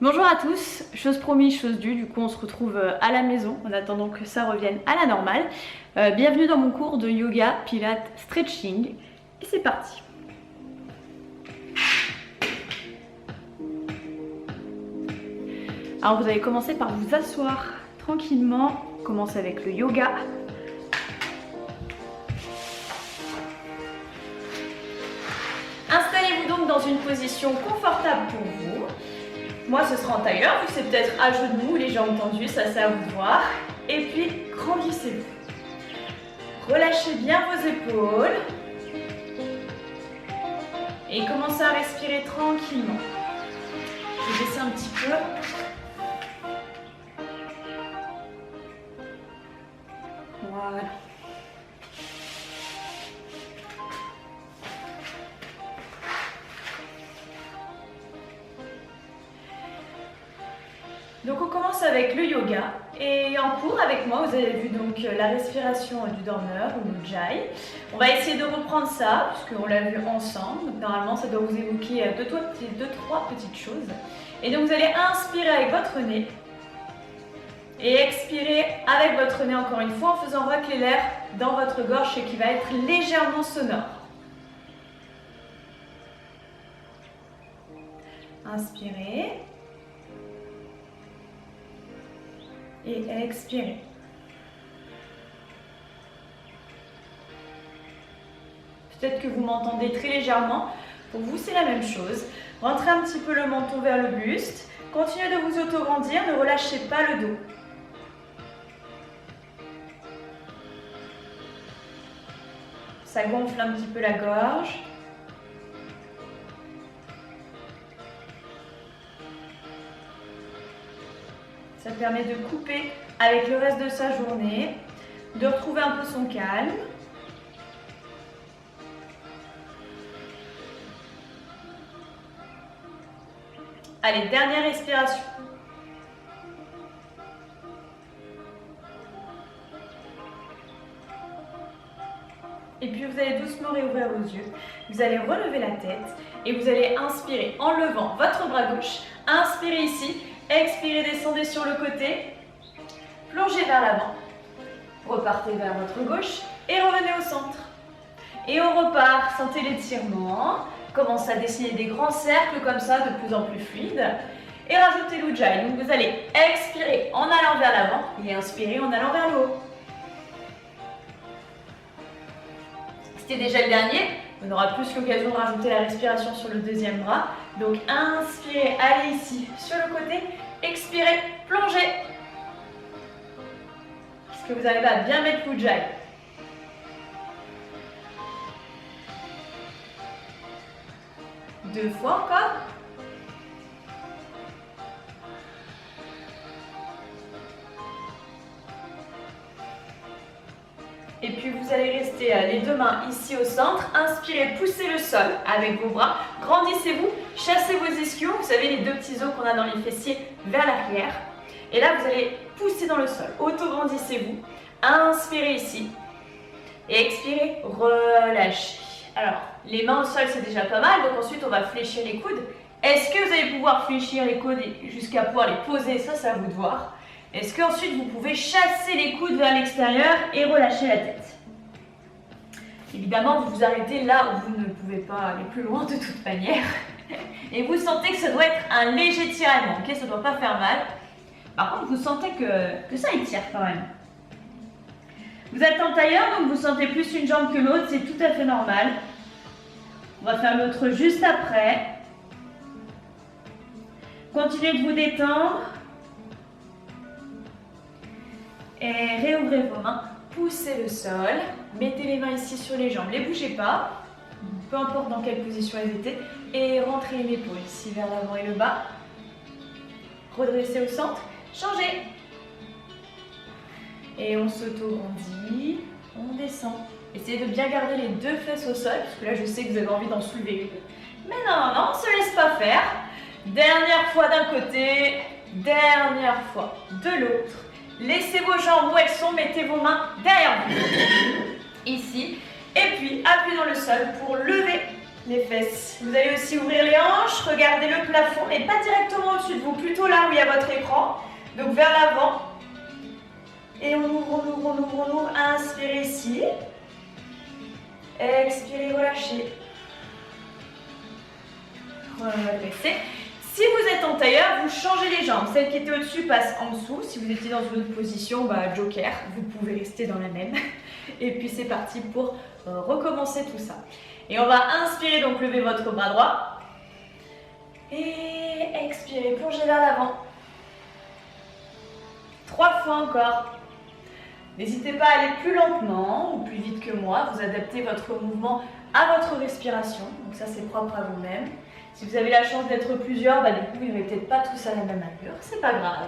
Bonjour à tous, chose promise, chose due, du coup on se retrouve à la maison en attendant que ça revienne à la normale. Bienvenue dans mon cours de yoga, pilates, stretching et c'est parti. Alors vous allez commencer par vous asseoir tranquillement, commencez avec le yoga. Installez-vous donc dans une position confortable pour vous. Moi, ce sera en tailleur, vu que c'est peut-être à genoux, les jambes tendues, ça c'est à vous de voir. Et puis, grandissez-vous. Relâchez bien vos épaules. Et commencez à respirer tranquillement. Je vais baisser un petit peu. Voilà. Donc on commence avec le yoga et en cours avec moi vous avez vu donc la respiration du dormeur ou l'ujjayi. On va essayer de reprendre ça puisqu'on l'a vu ensemble. Donc normalement ça doit vous évoquer deux, trois petites choses. Et donc vous allez inspirer avec votre nez et expirer avec votre nez encore une fois en faisant racler l'air dans votre gorge et qui va être légèrement sonore. Inspirez. Et expirez. Peut-être que vous m'entendez très légèrement. Pour vous, c'est la même chose. Rentrez un petit peu le menton vers le buste. Continuez de vous auto-grandir, ne relâchez pas le dos. Ça gonfle un petit peu la gorge. Ça permet de couper avec le reste de sa journée, de retrouver un peu son calme. Allez, dernière respiration. Et puis vous allez doucement réouvrir vos yeux. Vous allez relever la tête et vous allez inspirer en levant votre bras gauche. Inspirez ici. Expirez, descendez sur le côté, plongez vers l'avant, repartez vers votre gauche et revenez au centre. Et on repart, sentez l'étirement, commencez à dessiner des grands cercles comme ça, de plus en plus fluides. Et rajoutez l'ujjayi, donc vous allez expirer en allant vers l'avant et inspirer en allant vers le haut. C'était déjà le dernier, on aura plus l'occasion de rajouter la respiration sur le deuxième bras. Donc inspirez, allez ici sur le côté, expirez, plongez. Est-ce que vous arrivez à bien mettre l'ujjayi? Deux fois encore. Et puis vous allez rester les deux mains ici au centre. Inspirez, poussez le sol avec vos bras. Grandissez-vous, chassez vos ischios. Vous savez les deux petits os qu'on a dans les fessiers vers l'arrière. Et là vous allez pousser dans le sol. Auto-grandissez-vous. Inspirez ici. Et expirez, relâchez. Alors, les mains au sol c'est déjà pas mal. Donc ensuite on va fléchir les coudes. Est-ce que vous allez pouvoir fléchir les coudes jusqu'à pouvoir les poser? Ça c'est à vous de voir. Est-ce qu'ensuite vous pouvez chasser les coudes vers l'extérieur et relâcher la tête? Évidemment, vous vous arrêtez là où vous ne pouvez pas aller plus loin de toute manière. Et vous sentez que ça doit être un léger tiraillement, ok? Ça ne doit pas faire mal. Par contre, vous sentez que ça étire quand même. Vous êtes en tailleur, donc vous sentez plus une jambe que l'autre, c'est tout à fait normal. On va faire l'autre juste après. Continuez de vous détendre. Et réouvrez vos mains, poussez le sol, mettez les mains ici sur les jambes, ne les bougez pas, peu importe dans quelle position elles étaient, et rentrez une épaule ici vers l'avant et le bas, redressez au centre, changez, et on s'auto-grandit, on descend. Essayez de bien garder les deux fesses au sol, parce que là je sais que vous avez envie d'en soulever. Mais non, on ne se laisse pas faire. Dernière fois d'un côté, dernière fois de l'autre. Laissez vos jambes où elles sont, mettez vos mains derrière vous, ici, et puis appuyez dans le sol pour lever les fesses. Vous allez aussi ouvrir les hanches, regardez le plafond, mais pas directement au-dessus de vous, plutôt là où il y a votre écran. Donc vers l'avant. Et on ouvre, on ouvre, on ouvre, on ouvre. Inspirez ici. Expirez, relâchez. Redressez. Si vous êtes en tailleur, vous changez les jambes. Celle qui était au-dessus passe en dessous. Si vous étiez dans une autre position, joker, vous pouvez rester dans la même. Et puis c'est parti pour recommencer tout ça. Et on va inspirer, donc levez votre bras droit. Et expirez, plongez vers l'avant. 3 fois encore. N'hésitez pas à aller plus lentement ou plus vite que moi. Vous adaptez votre mouvement à votre respiration. Donc ça, c'est propre à vous-même. Si vous avez la chance d'être plusieurs, du coup, vous n'avez peut-être pas tous à la même allure. C'est pas grave.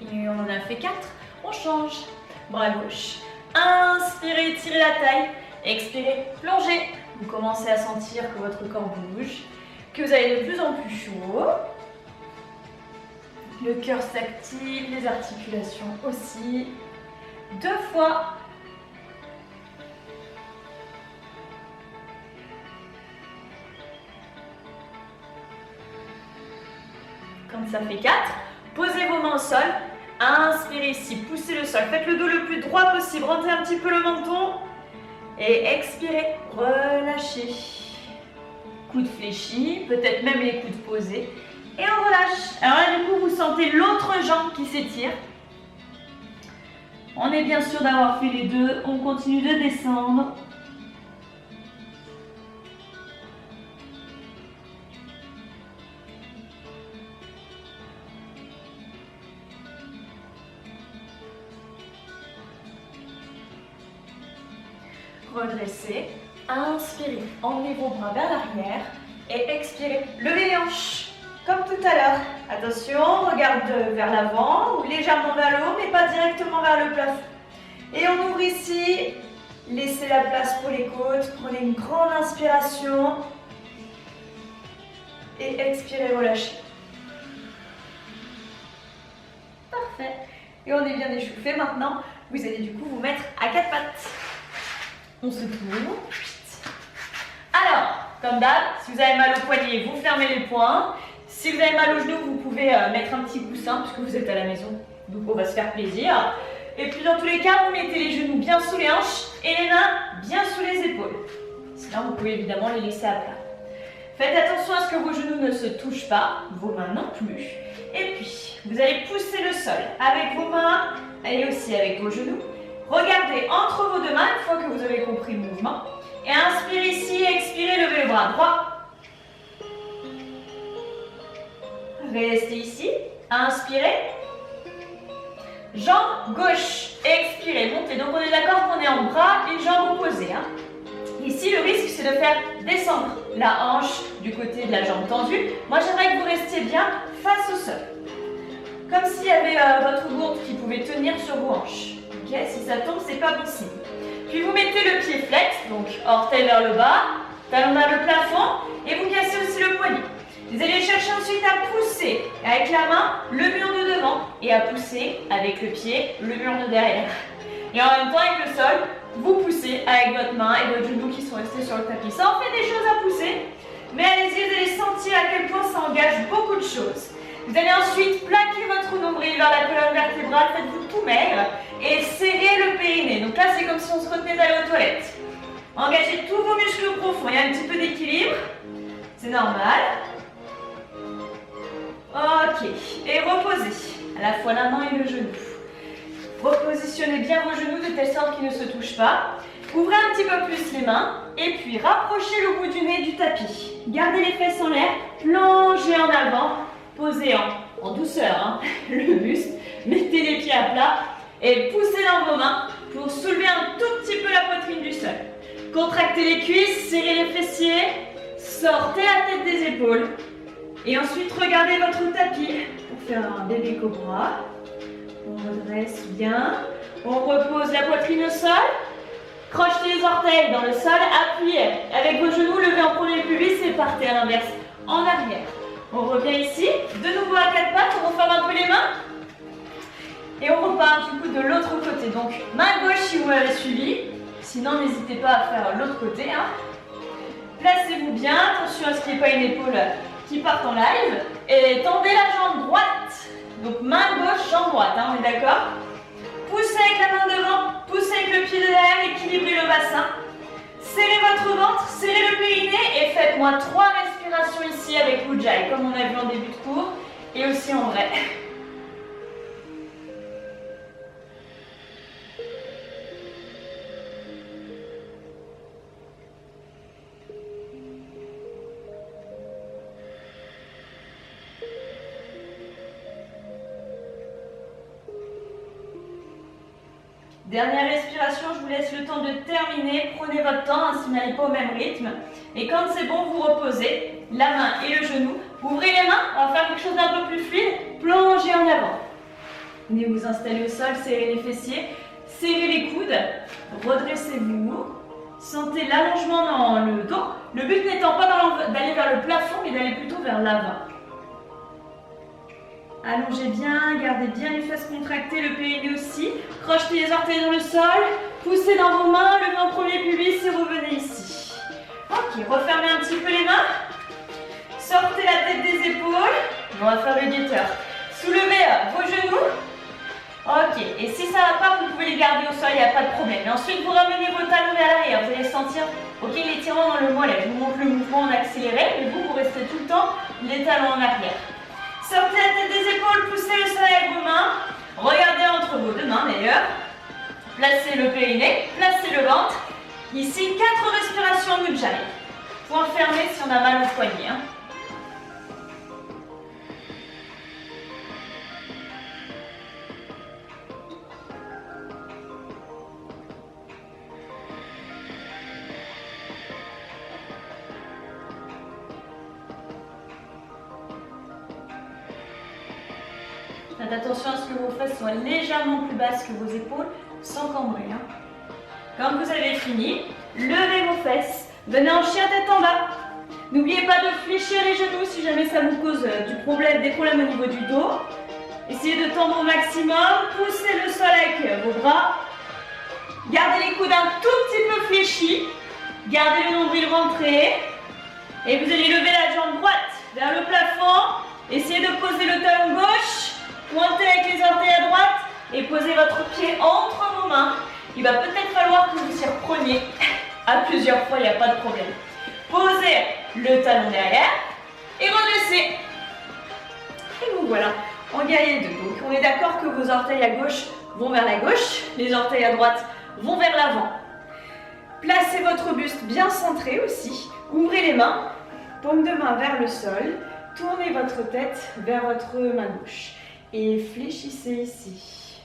Et on en a fait 4. On change. Bras gauche. Inspirez, tirez la taille. Expirez, plongez. Vous commencez à sentir que votre corps bouge, que vous avez de plus en plus chaud. Le cœur s'active, les articulations aussi. 2 fois. Quand ça fait 4, posez vos mains au sol. Inspirez ici, poussez le sol. Faites le dos le plus droit possible. Rentrez un petit peu le menton. Et expirez, relâchez. Coude fléchi, peut-être même les coudes posés. Et on relâche. Alors là, du coup, vous sentez l'autre jambe qui s'étire. On est bien sûr d'avoir fait les deux. On continue de descendre. Redressez, inspirez, emmenez vos bras vers l'arrière et expirez, levez les hanches comme tout à l'heure. Attention, regarde vers l'avant ou légèrement vers le haut mais pas directement vers le plafond. Et on ouvre ici, laissez la place pour les côtes, prenez une grande inspiration et expirez, relâchez. Parfait. Et on est bien échauffé maintenant, vous allez du coup vous mettre à 4 pattes. On se tourne. Alors, comme d'hab, si vous avez mal au poignet, vous fermez les poings. Si vous avez mal aux genoux, vous pouvez mettre un petit coussin puisque vous êtes à la maison. Donc on va se faire plaisir. Et puis dans tous les cas, vous mettez les genoux bien sous les hanches et les mains bien sous les épaules. Sinon, vous pouvez évidemment les laisser à plat. Faites attention à ce que vos genoux ne se touchent pas, vos mains non plus. Et puis, vous allez pousser le sol avec vos mains et aussi avec vos genoux. Regardez entre vos deux mains, une fois que vous avez compris le mouvement. Et inspirez ici, expirez, levez le bras droit. Restez ici. Inspirez. Jambe gauche. Expirez, montez. Donc on est d'accord qu'on est en bras, une jambe opposée. Ici, le risque, c'est de faire descendre la hanche du côté de la jambe tendue. Moi, j'aimerais que vous restiez bien face au sol. Comme s'il y avait votre gourde qui pouvait tenir sur vos hanches. Okay, si ça tombe, c'est pas bon signe. Puis vous mettez le pied flex, donc orteil vers le bas, talon vers le plafond, et vous cassez aussi le poignet. Vous allez chercher ensuite à pousser avec la main le mur de devant et à pousser avec le pied le mur de derrière. Et en même temps, avec le sol, vous poussez avec votre main et votre genou qui sont restés sur le tapis. Ça en fait des choses à pousser, mais allez-y, vous allez sentir à quel point ça engage beaucoup de choses. Vous allez ensuite plaquer votre nombril vers la colonne vertébrale, faites-vous tout maigre et serrez le périnée. Donc là, c'est comme si on se retenait d'aller aux toilettes. Engagez tous vos muscles profonds, il y a un petit peu d'équilibre, c'est normal. Ok, et reposez à la fois la main et le genou. Repositionnez bien vos genoux de telle sorte qu'ils ne se touchent pas. Ouvrez un petit peu plus les mains et puis rapprochez le bout du nez du tapis. Gardez les fesses en l'air, plongez en avant. Posez en douceur le buste, mettez les pieds à plat et poussez dans vos mains pour soulever un tout petit peu la poitrine du sol. Contractez les cuisses, serrez les fessiers, sortez la tête des épaules et ensuite regardez votre tapis pour faire un bébé cobra. On redresse bien, on repose la poitrine au sol, crochetez les orteils dans le sol, appuyez avec vos genoux, levez en premier le pubis et partez à l'inverse en arrière. On revient ici, de nouveau à 4 pattes, on referme un peu les mains. Et on repart du coup de l'autre côté. Donc main gauche si vous m'avez suivi. Sinon n'hésitez pas à faire l'autre côté. Hein. Placez-vous bien. Attention à ce qu'il n'y ait pas une épaule qui parte en live. Et tendez la jambe droite. Donc main gauche, jambe droite. Hein, on est d'accord? Poussez avec la main devant. Poussez avec le pied de derrière. Équilibrez le bassin. Serrez votre ventre. Serrez le périnée. Et faites-moi 3 respirations ici avec Ujjayi. Comme on a vu en début de cours. Et aussi en vrai. Dernière respiration, je vous laisse le temps de terminer. Prenez votre temps, hein, si vous n'allez pas au même rythme. Et quand c'est bon, vous reposez la main et le genou. Ouvrez les mains, on va faire quelque chose d'un peu plus fluide. Plongez en avant. Venez vous installer au sol, serrez les fessiers, serrez les coudes, redressez-vous. Sentez l'allongement dans le dos. Le but n'étant pas d'aller vers le plafond, mais d'aller plutôt vers l'avant. Allongez bien, gardez bien les fesses contractées, le périnée aussi. Crochetez les orteils dans le sol. Poussez dans vos mains, levez en premier pubis et revenez ici. Ok, refermez un petit peu les mains. Sortez la tête des épaules. On va faire le guetteur. Soulevez vos genoux. Ok, et si ça ne va pas, vous pouvez les garder au sol, il n'y a pas de problème. Et ensuite, vous ramenez vos talons vers l'arrière. Vous allez sentir l'étirement dans le mollet. Je vous montre le mouvement en accéléré. Et vous restez tout le temps les talons en arrière. Sortez la tête des épaules, poussez le sol avec vos mains. Regardez entre vos deux mains d'ailleurs. Placez le périnée, placez le ventre. Ici, 4 respirations Ujjayi. Point fermé si on a mal au poignet. Hein. Faites attention à ce que vos fesses soient légèrement plus basses que vos épaules, sans cambrer. Hein. Quand vous avez fini, levez vos fesses, venez en chien tête en bas. N'oubliez pas de fléchir les genoux si jamais ça vous cause des problèmes au niveau du dos. Essayez de tendre au maximum, poussez le sol avec vos bras. Gardez les coudes un tout petit peu fléchis. Gardez le nombril rentré. Et vous allez lever la jambe droite vers le plafond. Essayez de poser le talon gauche. Pointez avec les orteils à droite et posez votre pied entre vos mains. Il va peut-être falloir que vous y repreniez à plusieurs fois, il n'y a pas de problème. Posez le talon derrière et redressez. Et vous voilà en guerrier 2. Donc on est d'accord que vos orteils à gauche vont vers la gauche, les orteils à droite vont vers l'avant. Placez votre buste bien centré aussi. Ouvrez les mains, paume de main vers le sol. Tournez votre tête vers votre main gauche. Et fléchissez ici.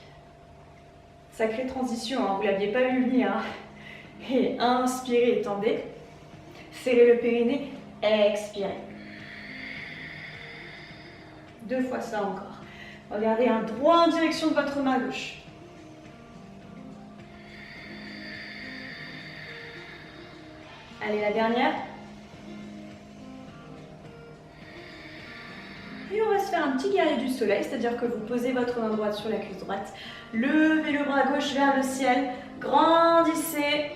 Sacrée transition, hein, vous ne l'aviez pas vu venir. Hein. Et inspirez, étendez. Serrez le périnée, expirez. 2 fois ça encore. Regardez un droit en direction de votre main gauche. Allez, la dernière. Puis on va se faire un petit guerrier du soleil, c'est-à-dire que vous posez votre main droite sur la cuisse droite, levez le bras gauche vers le ciel, grandissez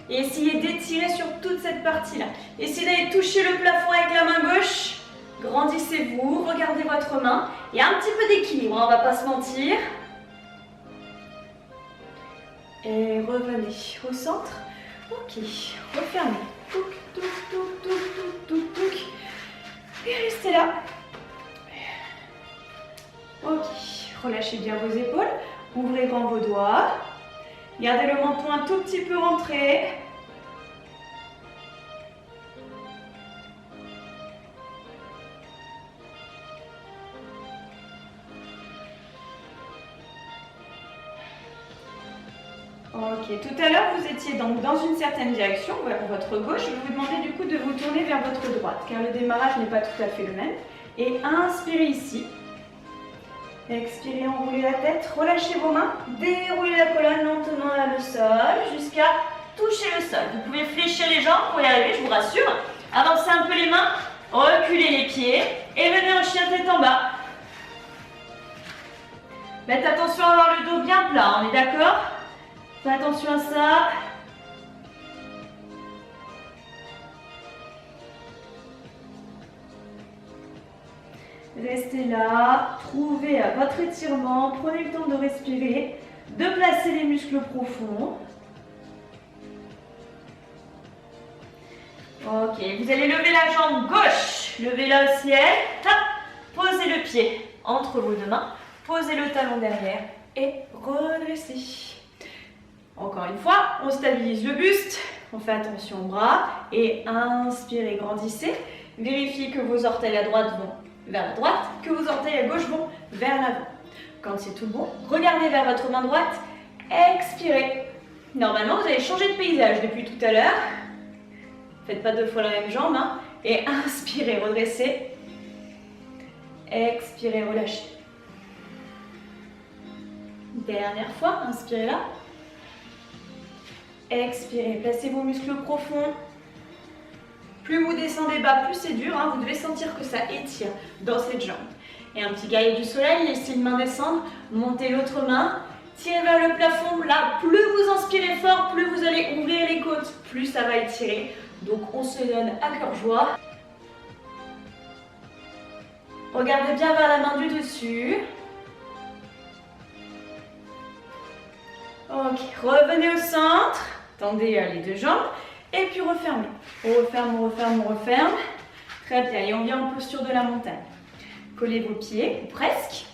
et essayez d'étirer sur toute cette partie-là. Essayez d'aller toucher le plafond avec la main gauche, grandissez-vous, regardez votre main et un petit peu d'équilibre, on ne va pas se mentir. Et revenez au centre. Ok, refermez. Touc, touc, touc, touc, touc, touc, touc. Et restez là. Ok, relâchez bien vos épaules, ouvrez grand vos doigts, gardez le menton un tout petit peu rentré. Ok, tout à l'heure vous étiez donc dans une certaine direction, vers votre gauche. Je vais vous demander du coup de vous tourner vers votre droite, car le démarrage n'est pas tout à fait le même. Et inspirez ici. Expirez, enroulez la tête, relâchez vos mains, déroulez la colonne lentement vers le sol jusqu'à toucher le sol. Vous pouvez fléchir les jambes pour y arriver, je vous rassure. Avancez un peu les mains, reculez les pieds et venez en chien tête en bas. Faites attention à avoir le dos bien plat, on est d'accord? Faites attention à ça. Restez là, trouvez votre étirement, prenez le temps de respirer, de placer les muscles profonds. Ok, vous allez lever la jambe gauche, levez-la au ciel, hop, posez le pied entre vos deux mains, posez le talon derrière et redressez. Encore une fois, on stabilise le buste, on fait attention aux bras et inspirez, grandissez. Vérifiez que vos orteils à droite vont vers la droite, que vos orteils à gauche vont vers l'avant. Quand c'est tout bon, regardez vers votre main droite, expirez. Normalement, vous avez changé de paysage depuis tout à l'heure. Faites pas deux fois la même jambe, hein. Et inspirez, redressez. Expirez, relâchez. Dernière fois, inspirez là. Expirez, placez vos muscles profonds. Plus vous descendez bas, plus c'est dur, hein. Vous devez sentir que ça étire dans cette jambe. Et un petit guerrier du soleil, laissez une main descendre, montez l'autre main, tirez vers le plafond. Là, plus vous inspirez fort, plus vous allez ouvrir les côtes, plus ça va étirer. Donc on se donne à cœur joie. Regardez bien vers la main du dessus. Ok, revenez au centre, tendez les deux jambes et puis refermez. On referme, on referme, on referme. Très bien, et on vient en posture de la montagne. Collez vos pieds, ou presque.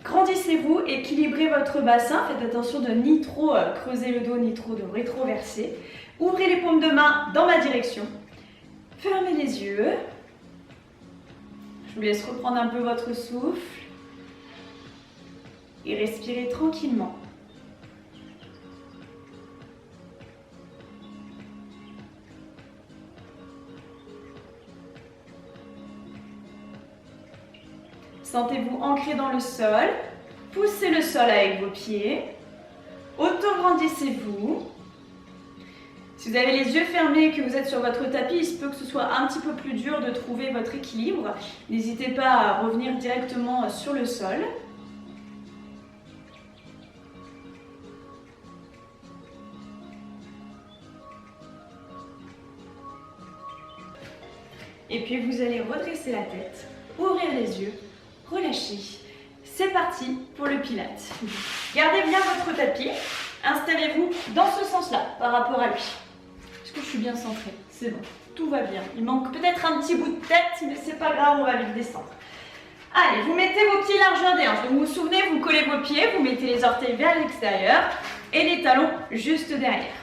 Grandissez-vous, équilibrez votre bassin. Faites attention de ni trop creuser le dos, ni trop de rétroverser. Ouvrez les paumes de main dans ma direction. Fermez les yeux. Je vous laisse reprendre un peu votre souffle. Et respirez tranquillement. Sentez-vous ancré dans le sol. Poussez le sol avec vos pieds. Auto-grandissez-vous. Si vous avez les yeux fermés et que vous êtes sur votre tapis, il se peut que ce soit un petit peu plus dur de trouver votre équilibre. N'hésitez pas à revenir directement sur le sol. Et puis vous allez redresser la tête, ouvrir les yeux, relâcher. C'est parti pour le Pilates. Gardez bien votre tapis, installez-vous dans ce sens-là par rapport à lui. Est-ce que je suis bien centrée? C'est bon, tout va bien. Il manque peut-être un petit bout de tête, mais c'est pas grave, on va vite descendre. Allez, vous mettez vos pieds largeur des hanches. Donc vous vous souvenez, vous collez vos pieds, vous mettez les orteils vers l'extérieur et les talons juste derrière.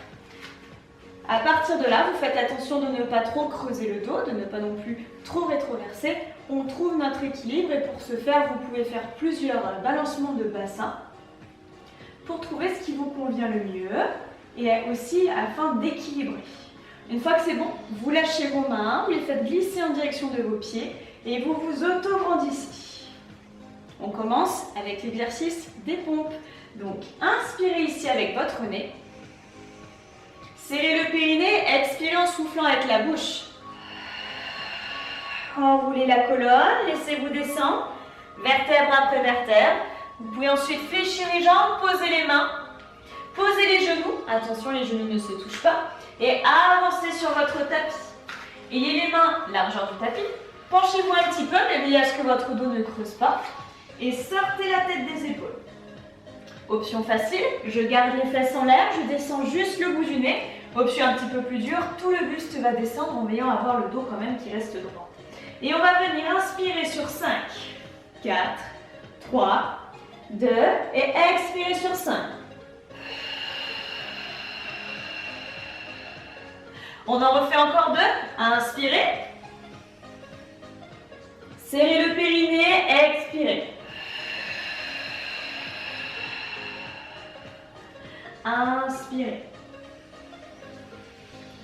À partir de là, vous faites attention de ne pas trop creuser le dos, de ne pas non plus trop rétroverser. On trouve notre équilibre et pour ce faire, vous pouvez faire plusieurs balancements de bassin pour trouver ce qui vous convient le mieux et aussi afin d'équilibrer. Une fois que c'est bon, vous lâchez vos mains, vous les faites glisser en direction de vos pieds et vous vous auto-grandissez. On commence avec l'exercice des pompes. Donc, inspirez ici avec votre nez. Serrez le périnée, expirez en soufflant avec la bouche. Enroulez la colonne, laissez-vous descendre, vertèbre après vertèbre. Vous pouvez ensuite fléchir les jambes, poser les mains, poser les genoux. Attention, les genoux ne se touchent pas. Et avancez sur votre tapis. Ayez les mains largeur du tapis. Penchez-vous un petit peu, mais veillez à ce que votre dos ne creuse pas. Et sortez la tête des épaules. Option facile, je garde les fesses en l'air, je descends juste le bout du nez. Option un petit peu plus dure, tout le buste va descendre en veillant à avoir le dos quand même qui reste droit. Et on va venir inspirer sur 5, 4, 3, 2 et expirer sur 5. On en refait encore 2. Inspirez. Serrez le périnée, expirez. Inspirez.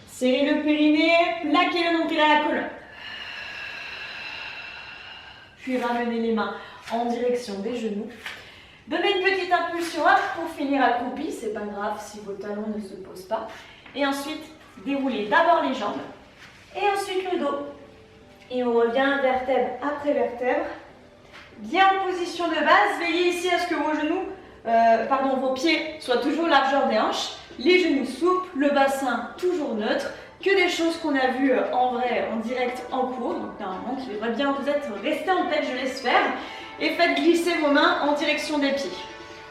Serrez le périnée, plaquez le nombril à la colonne. Puis ramenez les mains en direction des genoux. Donnez une petite impulsion pour finir accroupi, c'est pas grave si vos talons ne se posent pas. Et ensuite, déroulez d'abord les jambes et ensuite le dos. Et on revient vertèbre après vertèbre. bien en position de base. Veillez ici à ce que vos pieds soient toujours largeur des hanches, les genoux souples, le bassin toujours neutre, que des choses qu'on a vues en vrai, en direct, en cours. Donc normalement, qui devrait bien vous être resté en tête, je l'espère. Et faites glisser vos mains en direction des pieds.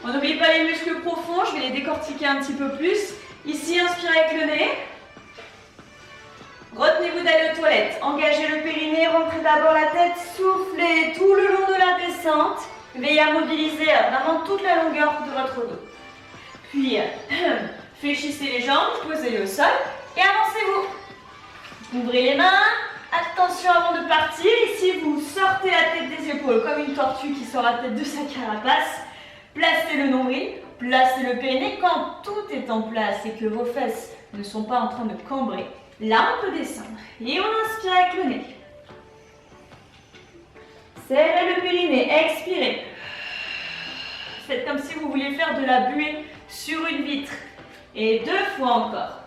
N'oubliez pas les muscles profonds, je vais les décortiquer un petit peu plus. Ici, inspirez avec le nez. Retenez-vous d'aller aux toilettes. Engagez le périnée, rentrez d'abord la tête, soufflez tout le long de la descente. Veillez à mobiliser vraiment toute la longueur de votre dos. Puis, fléchissez les jambes, posez-les au sol et avancez-vous. Ouvrez les mains. Attention avant de partir. Ici, vous sortez la tête des épaules comme une tortue qui sort la tête de sa carapace. Placez le nombril, placez le périnée. Quand tout est en place et que vos fesses ne sont pas en train de cambrer, là, on peut descendre. Et on inspire avec le nez. Serrez le périnée, expirez. Faites comme si vous vouliez faire de la buée sur une vitre. Et 2 fois encore.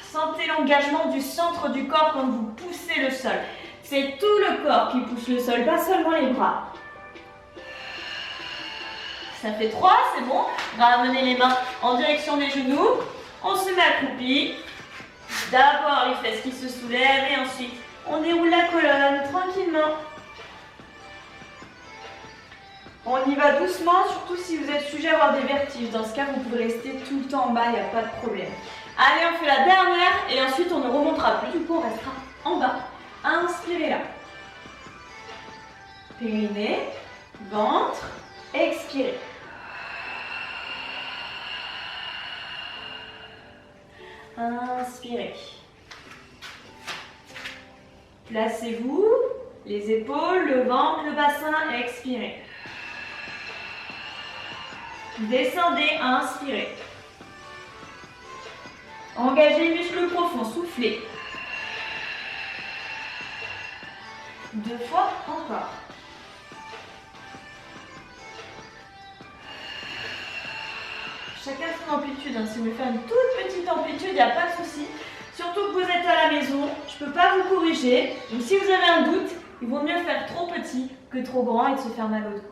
Sentez l'engagement du centre du corps quand vous poussez le sol. C'est tout le corps qui pousse le sol, pas seulement les bras. Ça fait 3, c'est bon. Ramenez les mains en direction des genoux. On se met accroupi. D'abord les fesses qui se soulèvent et ensuite on déroule la colonne tranquillement. On y va doucement, surtout si vous êtes sujet à avoir des vertiges. Dans ce cas, vous pouvez rester tout le temps en bas, il n'y a pas de problème. Allez, on fait la dernière et ensuite on ne remontera plus. Du coup, on restera en bas. Inspirez là. Périnée, ventre, expirez. Inspirez. Placez-vous, les épaules, le ventre, le bassin, expirez. Descendez, inspirez. Engagez les muscles profonds, soufflez. 2 fois encore. Chacun son amplitude. Si vous voulez faire une toute petite amplitude, il n'y a pas de souci. Surtout que vous êtes à la maison, je ne peux pas vous corriger. Donc si vous avez un doute, il vaut mieux faire trop petit que trop grand et de se faire mal au dos.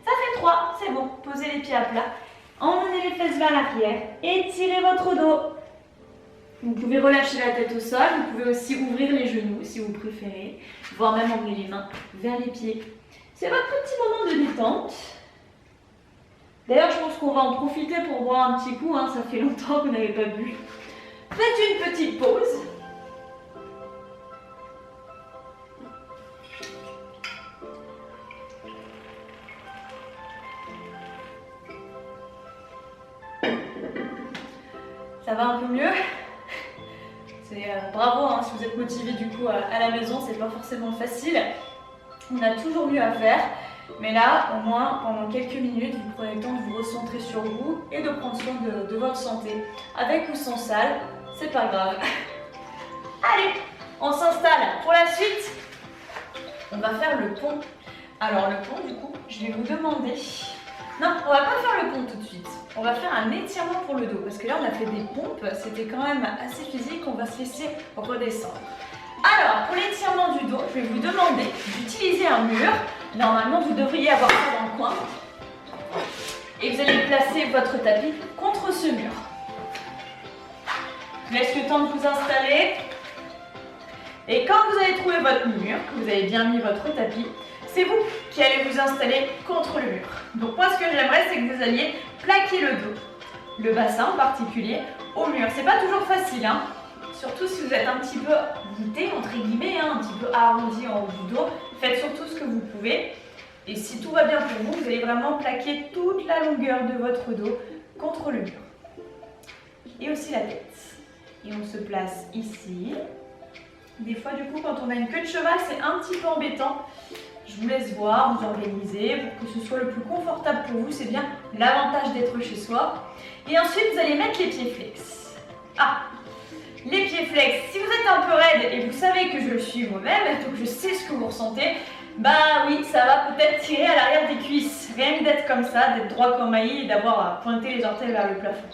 Ça fait 3, c'est bon. Posez les pieds à plat. Emmenez les fesses vers l'arrière. Étirez votre dos. Vous pouvez relâcher la tête au sol. Vous pouvez aussi ouvrir les genoux si vous préférez. Voire même emmener les mains vers les pieds. C'est votre petit moment de détente. D'ailleurs, je pense qu'on va en profiter pour boire un petit coup. Ça fait longtemps que vous n'avez pas bu. Faites une petite pause. Ça va un peu mieux. Bravo si vous êtes motivé du coup à la maison, c'est pas forcément facile. On a toujours mieux à faire. Mais là, au moins, pendant quelques minutes, vous prenez le temps de vous recentrer sur vous et de prendre soin de votre santé. Avec ou sans salle, c'est pas grave. Allez, on s'installe. Pour la suite, on va faire le pont. Alors le pont, du coup, je vais vous demander... Non, on va pas faire le pont tout de suite. On va faire un étirement pour le dos. Parce que là, on a fait des pompes. C'était quand même assez physique. On va se laisser redescendre. Alors, pour l'étirement du dos, je vais vous demander d'utiliser un mur. Normalement, vous devriez avoir ça dans le coin. Et vous allez placer votre tapis contre ce mur. Je laisse le temps de vous installer. Et quand vous avez trouvé votre mur, que vous avez bien mis votre tapis, c'est vous qui allez vous installer contre le mur. Donc moi, ce que j'aimerais, c'est que vous alliez plaquer le dos, le bassin en particulier, au mur. C'est pas toujours facile, surtout si vous êtes un petit peu voûté, entre guillemets, un petit peu arrondi en haut du dos. Faites surtout ce que vous pouvez. Et si tout va bien pour vous, vous allez vraiment plaquer toute la longueur de votre dos contre le mur. Et aussi la tête. Et on se place ici. Des fois, du coup, quand on a une queue de cheval, c'est un petit peu embêtant. Je vous laisse voir, vous organiser pour que ce soit le plus confortable pour vous. C'est bien l'avantage d'être chez soi. Et ensuite, vous allez mettre les pieds flex. Les pieds flex. Si vous êtes un peu raide et vous savez que je le suis moi-même, donc je sais ce que vous ressentez, bah oui, ça va peut-être tirer à l'arrière des cuisses. Rien que d'être comme ça, d'être droit comme maïs et d'avoir à pointer les orteils vers le plafond.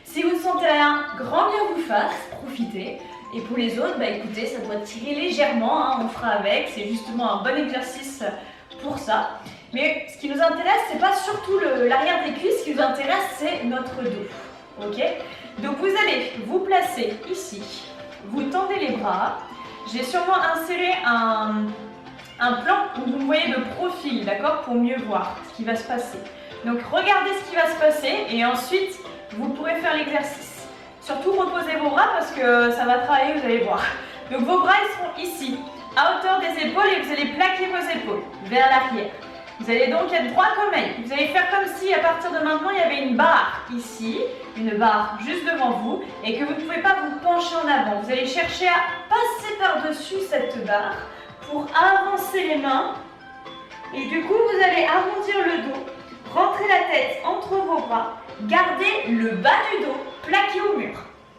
Si vous ne sentez rien, grand bien vous fasse, profitez. Et pour les autres, bah écoutez, ça doit tirer légèrement, hein, on fera avec, c'est justement un bon exercice pour ça. Mais ce qui nous intéresse, c'est pas surtout l'arrière des cuisses, ce qui nous intéresse, c'est notre dos. Ok? Donc vous allez vous placer ici, vous tendez les bras. J'ai sûrement inséré un plan où vous me voyez de profil, d'accord? Pour mieux voir ce qui va se passer. Donc regardez ce qui va se passer et ensuite vous pourrez faire l'exercice. Surtout reposez vos bras parce que ça va travailler, vous allez voir. Donc vos bras ils seront ici, à hauteur des épaules et vous allez plaquer vos épaules vers l'arrière. Vous allez donc être droit comme elle. Vous allez faire comme si à partir de maintenant il y avait une barre ici, une barre juste devant vous et que vous ne pouvez pas vous pencher en avant. Vous allez chercher à passer par-dessus cette barre pour avancer les mains et du coup vous allez arrondir le dos, rentrer la tête entre vos bras, garder le bas du dos plaqué au mur.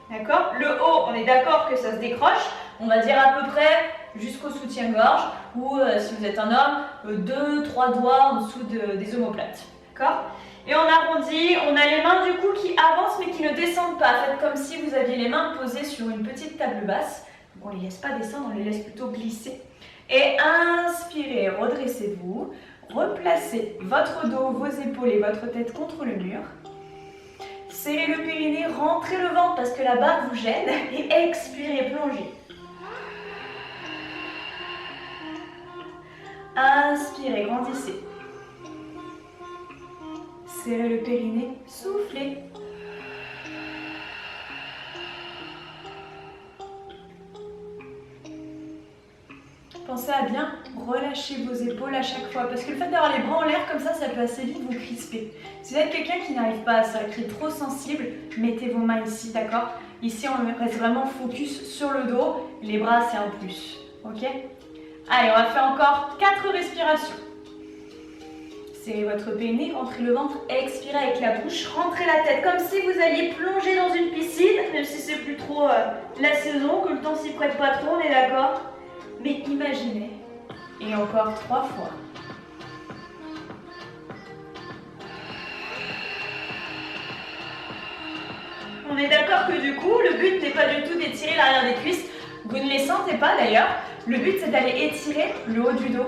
D'accord? Le haut, on est d'accord que ça se décroche, on va dire à peu près jusqu'au soutien-gorge ou si vous êtes un homme, 2-3 doigts en dessous des omoplates. D'accord? Et on arrondit, on a les mains du coup qui avancent mais qui ne descendent pas. Faites comme si vous aviez les mains posées sur une petite table basse. On ne les laisse pas descendre, on les laisse plutôt glisser. Et inspirez, redressez-vous, replacez votre dos, vos épaules et votre tête contre le mur. Serrez le périnée, rentrez le ventre parce que la barre vous gêne et expirez, plongez. Inspirez, grandissez. Serrez le périnée, soufflez. Pensez à bien relâcher vos épaules à chaque fois parce que le fait d'avoir les bras en l'air comme ça peut assez vite vous crisper. Si vous êtes quelqu'un qui n'arrive pas à ça, qui est trop sensible, mettez vos mains ici, d'accord? Ici, on reste vraiment focus sur le dos. Les bras, c'est un plus, ok? Allez, on va faire encore 4 respirations. Serrez votre périnée, rentrez le ventre, expirez avec la bouche, rentrez la tête comme si vous alliez plonger dans une piscine, même si c'est plus trop la saison, que le temps s'y prête pas trop, on est d'accord? Mais imaginez, et encore 3 fois. On est d'accord que du coup, le but n'est pas du tout d'étirer l'arrière des cuisses. Vous ne les sentez pas d'ailleurs. Le but c'est d'aller étirer le haut du dos.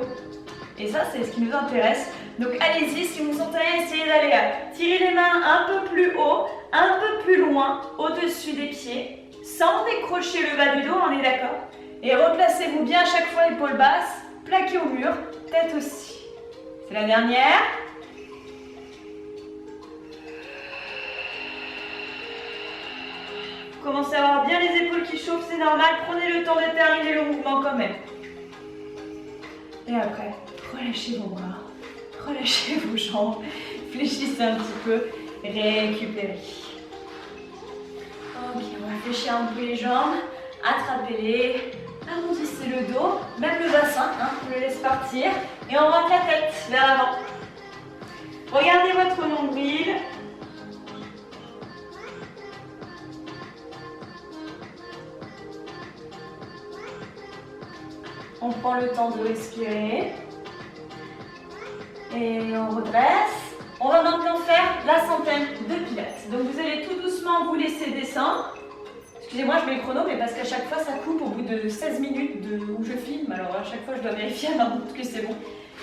Et ça c'est ce qui nous intéresse. Donc allez-y, si vous sentez, essayez d'aller tirer les mains un peu plus haut, un peu plus loin, au-dessus des pieds, sans décrocher le bas du dos, on est d'accord? Et replacez-vous bien à chaque fois, épaules basses, plaquées au mur, tête aussi. C'est la dernière. Vous commencez à avoir bien les épaules qui chauffent, c'est normal. Prenez le temps de terminer le mouvement quand même. Et après, relâchez vos bras, relâchez vos jambes, fléchissez un petit peu, récupérez. Ok, on va fléchir un peu les jambes, attrapez-les. Arrondissez le dos, même le bassin, hein, on le laisse partir. Et on rentre la tête vers l'avant. Regardez votre nombril. On prend le temps de respirer. Et on redresse. On va maintenant faire la centaine de pilates. Donc vous allez tout doucement vous laisser descendre. Excusez-moi, je mets le chrono, mais parce qu'à chaque fois, ça coupe au bout de 16 minutes où je filme. Alors à chaque fois, je dois vérifier avant que c'est bon.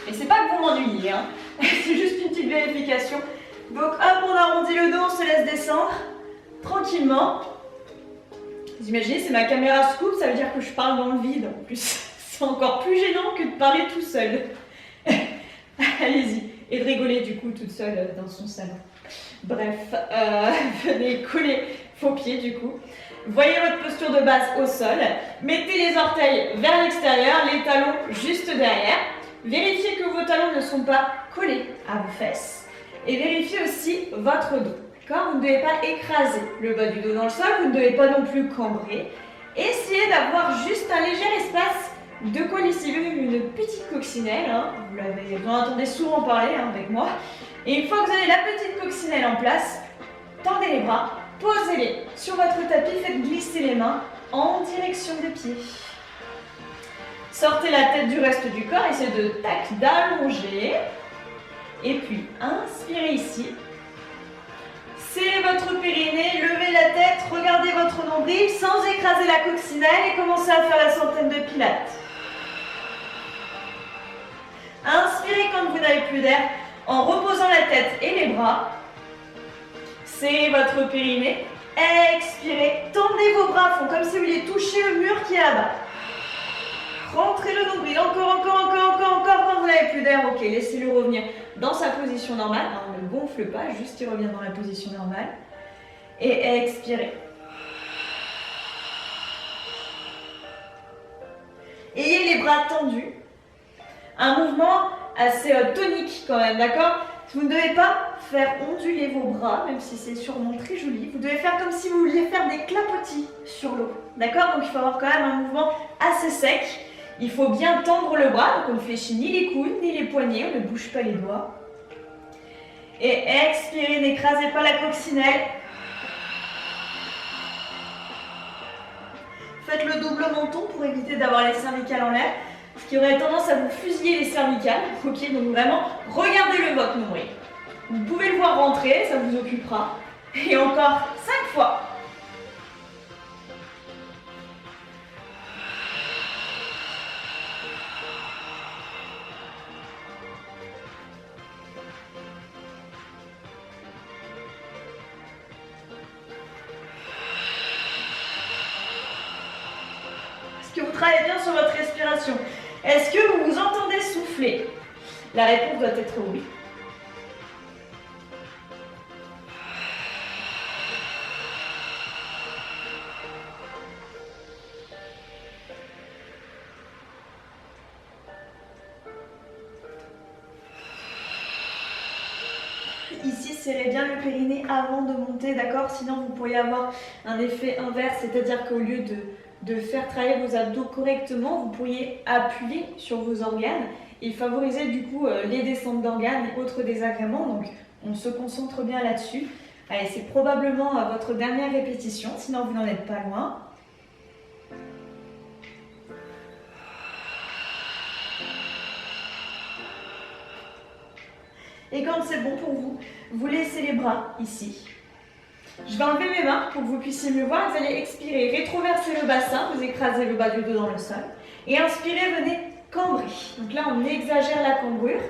Et c'est pas que vous m'ennuyez, hein. C'est juste une petite vérification. Donc hop, on arrondit le dos, on se laisse descendre tranquillement. Vous imaginez, c'est ma caméra scoop, ça veut dire que je parle dans le vide en plus. C'est encore plus gênant que de parler tout seul. Allez-y. Et de rigoler du coup toute seule dans son salon. Bref, venez coller vos pieds du coup. Voyez votre posture de base au sol. Mettez les orteils vers l'extérieur, les talons juste derrière. Vérifiez que vos talons ne sont pas collés à vos fesses. Et vérifiez aussi votre dos. D'accord? Vous ne devez pas écraser le bas du dos dans le sol, vous ne devez pas non plus cambrer. Essayez d'avoir juste un léger espace de col ici, une petite coccinelle. Hein. Vous en entendez souvent parler hein, avec moi. Et une fois que vous avez la petite coccinelle en place, tendez les bras. Posez-les sur votre tapis, faites glisser les mains en direction des pieds. Sortez la tête du reste du corps, essayez de d'allonger. Et puis, inspirez ici. Serrez votre périnée, levez la tête, regardez votre nombril sans écraser la coccinelle et commencez à faire la centaine de pilates. Inspirez quand vous n'avez plus d'air en reposant la tête et les bras. Serrez votre périnée. Expirez. Tendez vos bras à fond comme si vous vouliez toucher le mur qui est là-bas. Rentrez le nombril. Encore. Quand vous n'avez plus d'air, ok, laissez-le revenir dans sa position normale. Alors, ne gonfle pas, juste il revient dans la position normale. Et expirez. Ayez les bras tendus. Un mouvement assez tonique quand même, d'accord? Vous ne devez pas faire onduler vos bras, même si c'est sûrement très joli. Vous devez faire comme si vous vouliez faire des clapotis sur l'eau, d'accord? Donc il faut avoir quand même un mouvement assez sec. Il faut bien tendre le bras, donc on ne fléchit ni les coudes ni les poignets, on ne bouge pas les doigts. Et expirez, n'écrasez pas la coccinelle. Faites le double menton pour éviter d'avoir les cervicales en l'air, ce qui aurait tendance à vous fusiller les cervicales. Ok, donc vraiment, regardez-le votre nombril. Vous pouvez le voir rentrer, ça vous occupera. Et encore 5 fois. Est-ce que vous travaillez bien sur votre respiration? Est-ce que vous vous entendez souffler? La réponse doit être oui. Ici, serrez bien le périnée avant de monter, d'accord? Sinon, vous pourriez avoir un effet inverse, c'est-à-dire qu'au lieu de faire travailler vos abdos correctement, vous pourriez appuyer sur vos organes et favoriser du coup les descentes d'organes et autres désagréments. Donc, on se concentre bien là-dessus. Allez, c'est probablement votre dernière répétition, sinon vous n'en êtes pas loin. Et quand c'est bon pour vous, vous laissez les bras ici. Je vais enlever mes mains pour que vous puissiez mieux voir. Vous allez expirer, rétroverser le bassin, vous écrasez le bas du dos dans le sol. Et inspirez, venez cambrer. Donc là, on exagère la cambrure.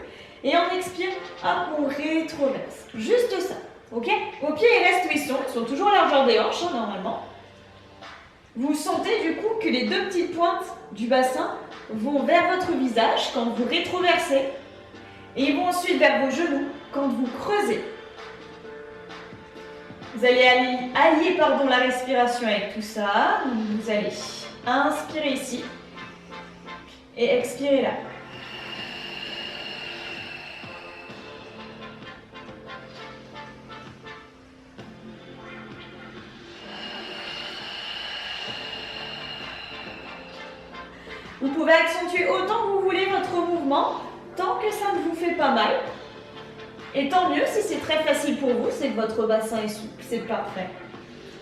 Et on expire, hop, on rétroverse. Juste ça, ok? Vos pieds, ils restent où ils sont toujours à la largeur des hanches, normalement. Vous sentez du coup que les deux petites pointes du bassin vont vers votre visage quand vous rétroversez. Et ils vont ensuite vers vos genoux quand vous creusez. Vous allez allier la respiration avec tout ça. Vous allez inspirer ici et expirer là. Vous pouvez accentuer autant que vous voulez votre mouvement, tant que ça ne vous fait pas mal. Et tant mieux, si c'est très facile pour vous, c'est que votre bassin est souple, c'est parfait.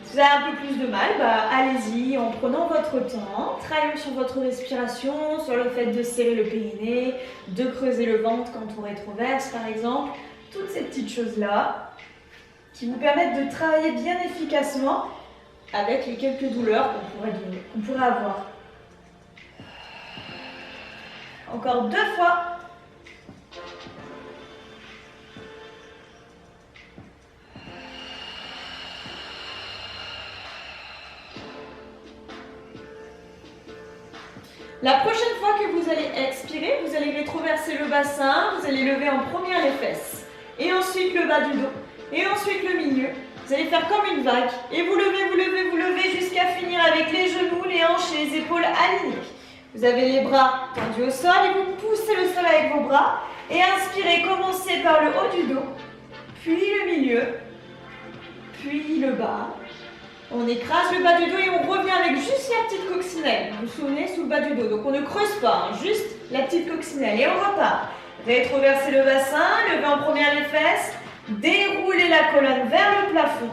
Si vous avez un peu plus de mal, allez-y en prenant votre temps, travaillons sur votre respiration, sur le fait de serrer le périnée, de creuser le ventre quand on rétroverse par exemple, toutes ces petites choses-là qui vous permettent de travailler bien efficacement avec les quelques douleurs qu'on pourrait avoir. Encore 2 fois. La prochaine fois que vous allez expirer, vous allez rétroverser le bassin, vous allez lever en première les fesses, et ensuite le bas du dos, et ensuite le milieu. Vous allez faire comme une vague, et vous levez jusqu'à finir avec les genoux, les hanches et les épaules alignées. Vous avez les bras tendus au sol et vous poussez le sol avec vos bras. Et inspirez, commencez par le haut du dos, puis le milieu, puis le bas. On écrase le bas du dos et on revient avec juste la petite coccinelle. Vous vous souvenez, sous le bas du dos. Donc on ne creuse pas, juste la petite coccinelle. Et on repart. Rétroversez le bassin, levez en première les fesses, déroulez la colonne vers le plafond.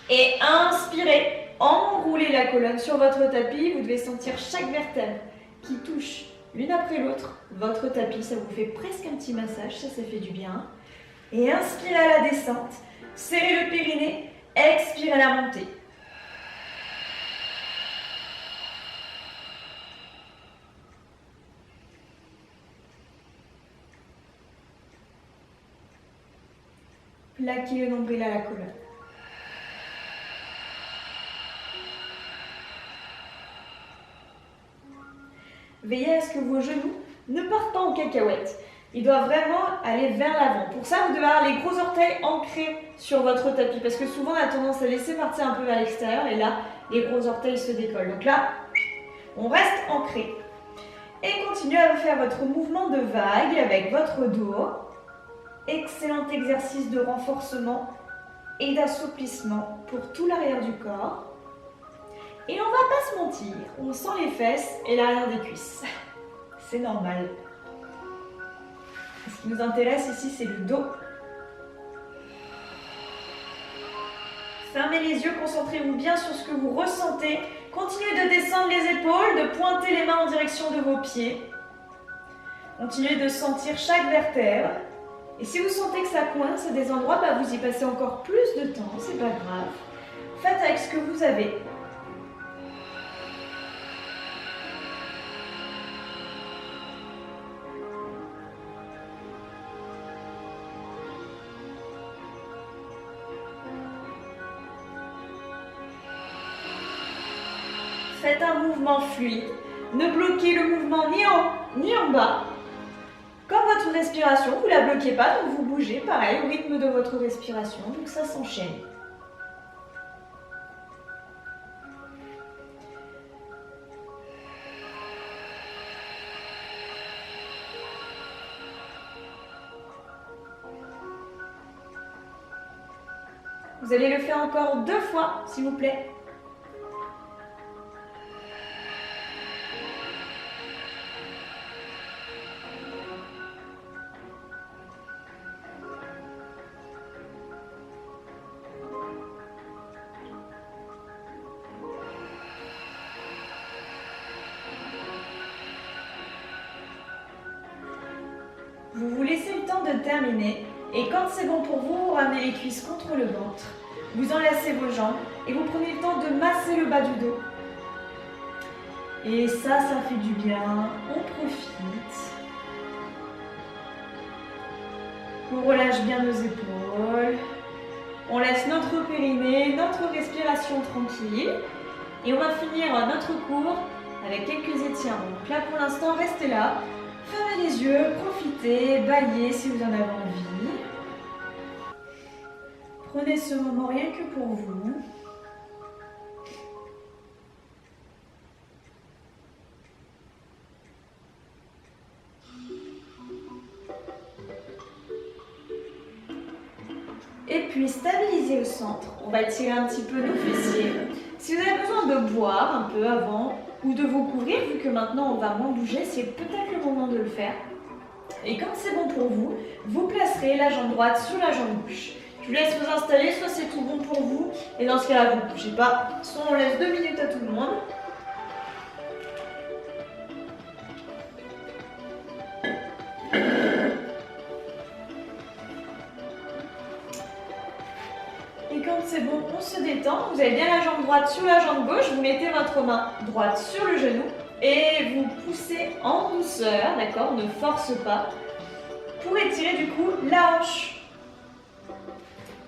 Et inspirez. Enroulez la colonne sur votre tapis, vous devez sentir chaque vertèbre qui touche l'une après l'autre votre tapis, ça vous fait presque un petit massage, ça fait du bien. Et inspirez à la descente, serrez le périnée, expirez à la montée. Plaquez le nombril à la colonne. Veillez à ce que vos genoux ne partent pas en cacahuète. Ils doivent vraiment aller vers l'avant. Pour ça, vous devez avoir les gros orteils ancrés sur votre tapis. Parce que souvent, on a tendance à laisser partir un peu vers l'extérieur. Et là, les gros orteils se décollent. Donc là, on reste ancré. Et continuez à faire votre mouvement de vague avec votre dos. Excellent exercice de renforcement et d'assouplissement pour tout l'arrière du corps. Et on va pas se mentir, on sent les fesses et l'arrière des cuisses. C'est normal. Ce qui nous intéresse ici, c'est le dos. Fermez les yeux, concentrez-vous bien sur ce que vous ressentez. Continuez de descendre les épaules, de pointer les mains en direction de vos pieds. Continuez de sentir chaque vertèbre. Et si vous sentez que ça coince à des endroits, vous y passez encore plus de temps, c'est pas grave. Faites avec ce que vous avez. Faites un mouvement fluide. Ne bloquez le mouvement ni en haut ni en bas. Comme votre respiration, vous ne la bloquez pas, donc vous bougez pareil au rythme de votre respiration, donc ça s'enchaîne. Vous allez le faire encore 2 fois, s'il vous plaît. Vous vous laissez le temps de terminer et quand c'est bon pour vous, vous ramenez les cuisses contre le ventre, vous enlacez vos jambes et vous prenez le temps de masser le bas du dos. Et ça fait du bien, on profite. On relâche bien nos épaules, on laisse notre périnée, notre respiration tranquille et on va finir notre cours avec quelques étirements. Donc là pour l'instant, restez là. Fermez les yeux, profitez, baillez si vous en avez envie. Prenez ce moment rien que pour vous. Et puis stabilisez au centre. On va tirer un petit peu nos fessiers. Si vous avez besoin de boire un peu avant, ou de vous couvrir, vu que maintenant on va moins bouger, c'est peut-être le moment de le faire. Et quand c'est bon pour vous, vous placerez la jambe droite sur la jambe gauche. Je vous laisse vous installer, soit c'est tout bon pour vous, et dans ce cas-là, vous ne bougez pas, soit on laisse 2 minutes à tout le monde. Et quand c'est bon, on se détend. Vous avez bien la jambe droite sur la jambe gauche. Vous mettez votre main droite sur le genou et vous poussez en douceur, d'accord? Ne force pas. Pour étirer du coup la hanche.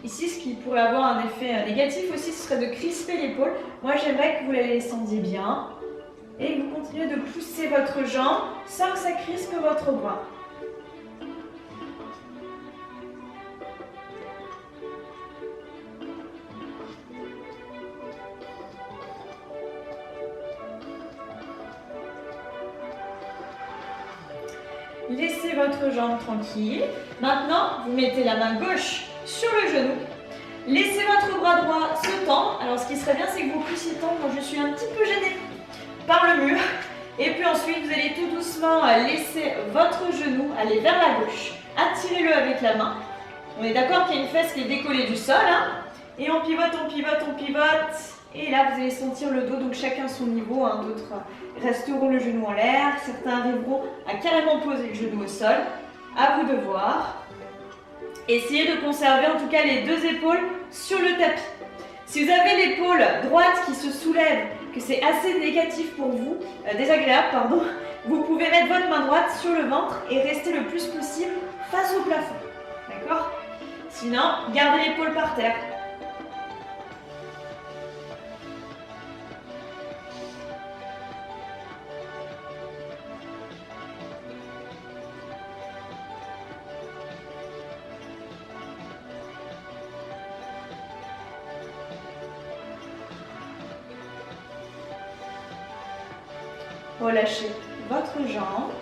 Ici, ce qui pourrait avoir un effet négatif aussi, ce serait de crisper l'épaule. Moi, j'aimerais que vous la descendiez bien. Et vous continuez de pousser votre jambe sans que ça crispe votre bras. Laissez votre jambe tranquille. Maintenant, vous mettez la main gauche sur le genou. Laissez votre bras droit se tendre. Alors, ce qui serait bien, c'est que vous puissiez tendre. Moi, je suis un petit peu gênée par le mur. Et puis ensuite, vous allez tout doucement laisser votre genou aller vers la gauche. Attirez-le avec la main. On est d'accord qu'il y a une fesse qui est décollée du sol. Hein, et on pivote, on pivote, on pivote. Et là, vous allez sentir le dos, donc chacun son niveau. Hein, d'autres resteront le genou en l'air. Certains arriveront à carrément poser le genou au sol. À vous de voir. Essayez de conserver en tout cas les 2 épaules sur le tapis. Si vous avez l'épaule droite qui se soulève, que c'est assez négatif pour vous, désagréable, pardon, vous pouvez mettre votre main droite sur le ventre et rester le plus possible face au plafond. D'accord? Sinon, gardez l'épaule par terre. Relâchez votre jambe,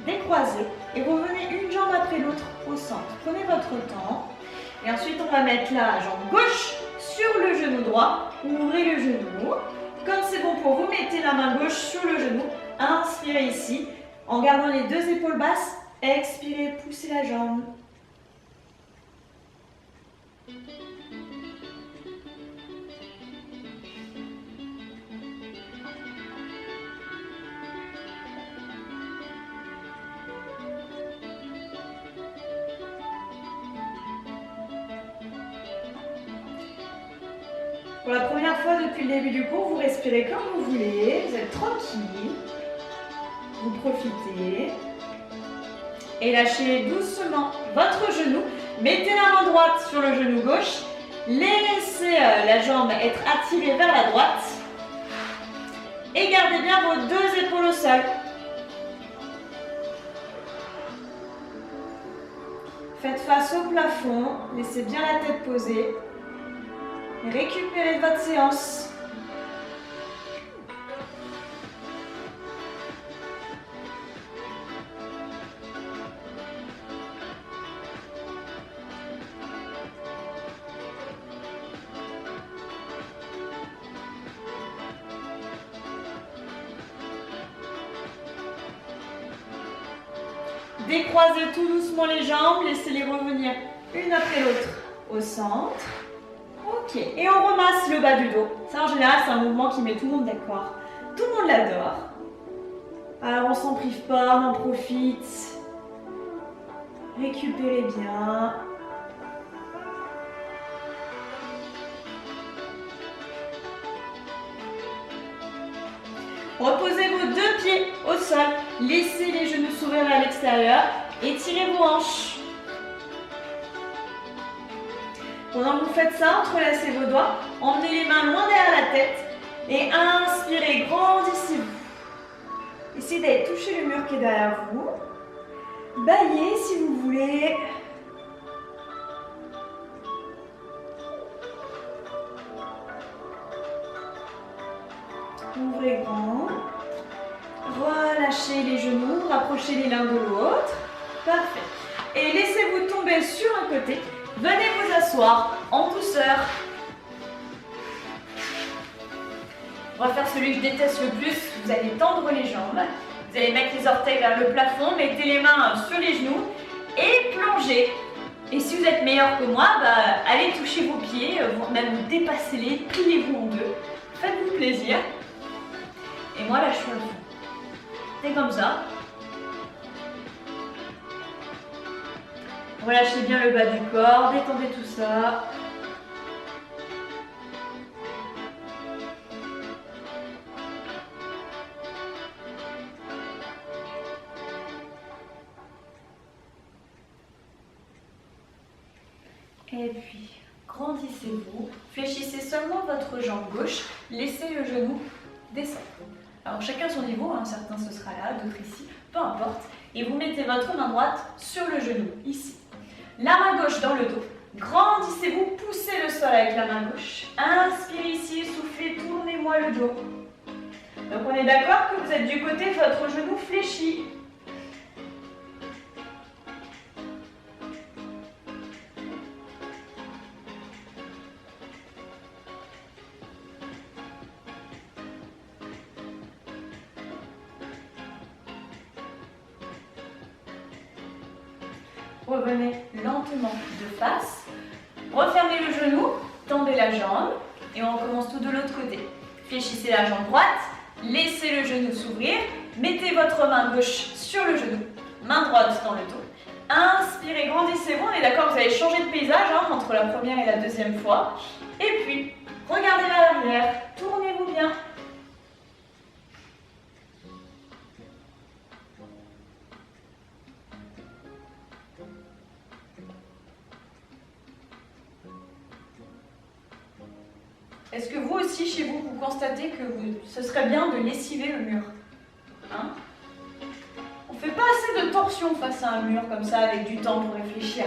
décroisez et revenez une jambe après l'autre au centre. Prenez votre temps et ensuite on va mettre la jambe gauche sur le genou droit. Ouvrez le genou. Comme c'est bon pour vous, mettez la main gauche sur le genou. Inspirez ici en gardant les deux épaules basses. Expirez, poussez la jambe. Pour la première fois depuis le début du cours, vous respirez comme vous voulez, vous êtes tranquille, vous profitez et lâchez doucement votre genou. Mettez la main droite sur le genou gauche, laissez la jambe être attirée vers la droite et gardez bien vos deux épaules au sol. Faites face au plafond, laissez bien la tête posée. Récupérez votre séance. Décroisez tout doucement les jambes, laissez-les revenir une après l'autre au centre. Ok, et on remasse le bas du dos. Ça, en général, c'est un mouvement qui met tout le monde d'accord. Tout le monde l'adore. Alors, on s'en prive pas, on en profite. Récupérez bien. Reposez vos deux pieds au sol. Laissez les genoux s'ouvrir vers l'extérieur. Étirez vos hanches. Pendant que vous faites ça, entrelacez vos doigts, emmenez les mains loin derrière la tête et inspirez, grandissez-vous. Essayez d'aller toucher le mur qui est derrière vous. Baillez si vous voulez. Ouvrez grand. Relâchez les genoux, rapprochez-les l'un de l'autre. Parfait. Et laissez-vous tomber sur un côté. Venez vous asseoir en douceur. On va faire celui que je déteste le plus. Vous allez tendre les jambes. Vous allez mettre les orteils vers le plafond. Mettez les mains sur les genoux et plongez. Et si vous êtes meilleur que moi, allez toucher vos pieds, même dépassez-les, pliez-vous en deux. Faites-vous plaisir. Et moi là, je suis à fond. C'est comme ça. Relâchez bien le bas du corps, détendez tout ça. Et puis, grandissez-vous. Fléchissez seulement votre jambe gauche. Laissez le genou descendre. Alors chacun son niveau, hein. Certains ce sera là, d'autres ici, peu importe. Et vous mettez votre main droite sur le genou, ici. La main gauche dans le dos. Grandissez-vous, poussez le sol avec la main gauche. Inspirez ici, soufflez, tournez-moi le dos. Donc on est d'accord que vous êtes du côté de votre genou fléchi. Revenez lentement de face. Refermez le genou, tendez la jambe et on recommence tout de l'autre côté. Fléchissez la jambe droite, laissez le genou s'ouvrir, mettez votre main gauche sur le genou, main droite dans le dos. Inspirez, grandissez-vous, on est d'accord, vous allez changer de paysage entre la première et la deuxième fois. Et puis, regardez vers l'arrière, tournez-vous bien. Est-ce que vous aussi, chez vous, vous constatez que ce serait bien de lessiver le mur, hein? On ne fait pas assez de torsion face à un mur comme ça, avec du temps pour réfléchir.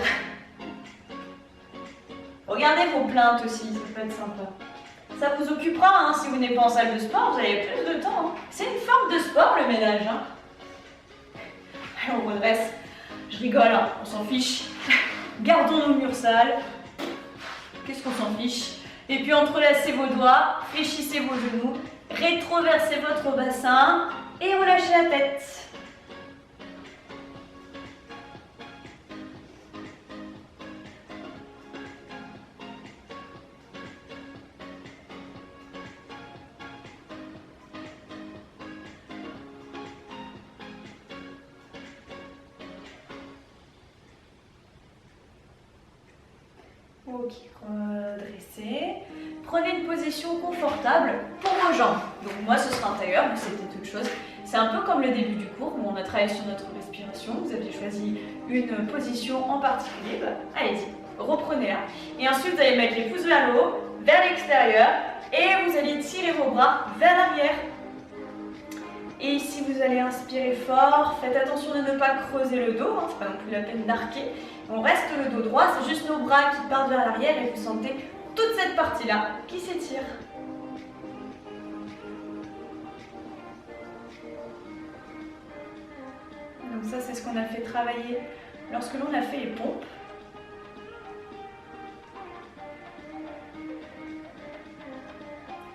Regardez vos plaintes aussi, ça peut être sympa. Ça vous occupera, hein, si vous n'êtes pas en salle de sport, vous avez plus de temps. Hein. C'est une forme de sport, le ménage. Hein. Allez, on redresse. Je rigole, hein, on s'en fiche. Gardons nos murs sales. Qu'est-ce qu'on s'en fiche? Et puis entrelacez vos doigts, fléchissez vos genoux, rétroversez votre bassin et relâchez la tête. Ok, redressez. Prenez une position confortable pour vos jambes. Donc moi ce sera un tailleur, mais c'était toute chose. C'est un peu comme le début du cours où on a travaillé sur notre respiration. Vous aviez choisi une position en particulier. Bah, allez-y, reprenez-la. Et ensuite vous allez mettre les pouces vers le haut, vers l'extérieur. Et vous allez tirer vos bras vers l'arrière. Et ici vous allez inspirer fort. Faites attention de ne pas creuser le dos, hein, c'est pas non plus la peine d'arquer. On reste le dos droit, c'est juste nos bras qui partent vers l'arrière et vous sentez toute cette partie-là qui s'étire. Donc ça, c'est ce qu'on a fait travailler lorsque l'on a fait les pompes.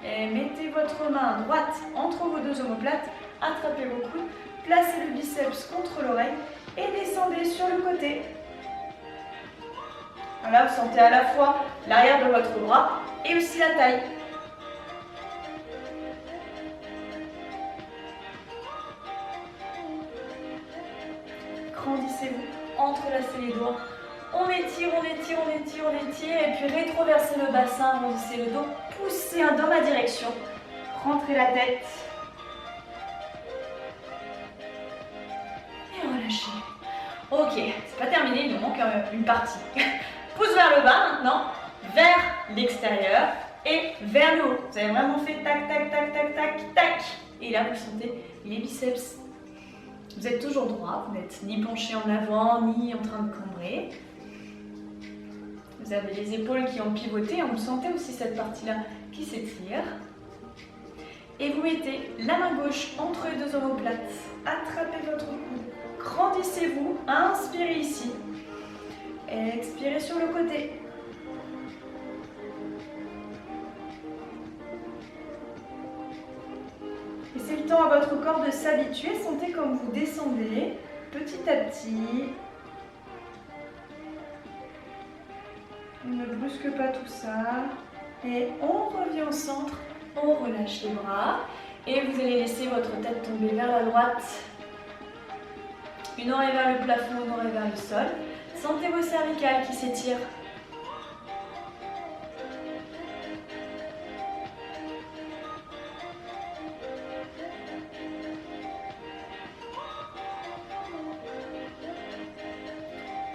Et mettez votre main droite entre vos deux omoplates, attrapez vos coudes, placez le biceps contre l'oreille et descendez sur le côté. Voilà, vous sentez à la fois l'arrière de votre bras et aussi la taille. Grandissez-vous, entrelacez les doigts. On étire, on étire, on étire, on étire. Et puis rétroversez le bassin, arrondissez le dos, poussez dans ma direction. Rentrez la tête. Et relâchez. Ok, c'est pas terminé, il nous manque une partie. Pouce vers le bas maintenant, vers l'extérieur et vers le haut. Vous avez vraiment fait tac, tac, tac, tac, tac, tac. Et là, vous sentez les biceps. Vous êtes toujours droit, vous n'êtes ni penché en avant, ni en train de cambrer. Vous avez les épaules qui ont pivoté, vous sentez aussi cette partie-là qui s'étire. Et vous mettez la main gauche entre les deux omoplates. Attrapez votre coude, grandissez-vous, inspirez ici. Expirez sur le côté. Laissez le temps à votre corps de s'habituer. Sentez comme vous descendez petit à petit. On ne brusque pas tout ça. Et on revient au centre. On relâche les bras. Et vous allez laisser votre tête tomber vers la droite. Une oreille vers le plafond, une oreille vers le sol. Sentez vos cervicales qui s'étirent.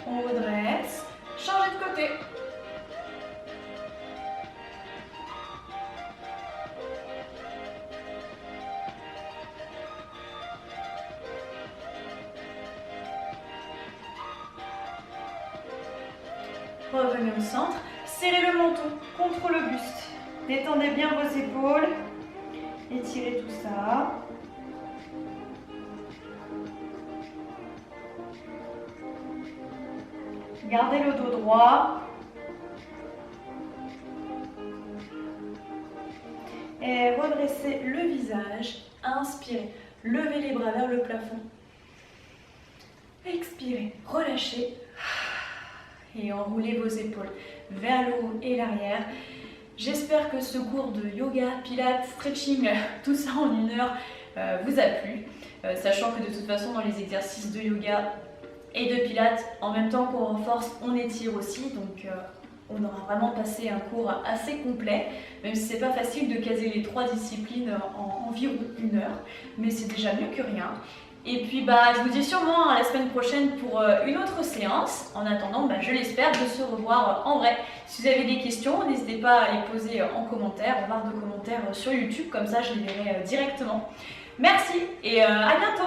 On redresse. Changez de côté. Revenez au centre, serrez le menton contre le buste. Détendez bien vos épaules, étirez tout ça. Gardez le dos droit. Et redressez le visage. Inspirez, levez les bras vers le plafond. Expirez, relâchez. Et enroulez vos épaules vers le haut et l'arrière. J'espère que ce cours de yoga, pilates, stretching, tout ça en 1 heure vous a plu. Sachant que de toute façon dans les exercices de yoga et de pilates, en même temps qu'on renforce, on étire aussi. Donc on aura vraiment passé un cours assez complet, même si c'est pas facile de caser les 3 disciplines en environ 1 heure. Mais c'est déjà mieux que rien. Et puis je vous dis sûrement à la semaine prochaine pour une autre séance. En attendant, je l'espère, de se revoir en vrai. Si vous avez des questions, n'hésitez pas à les poser en commentaire, en barre de commentaires sur YouTube, comme ça je les verrai directement. Merci et à bientôt!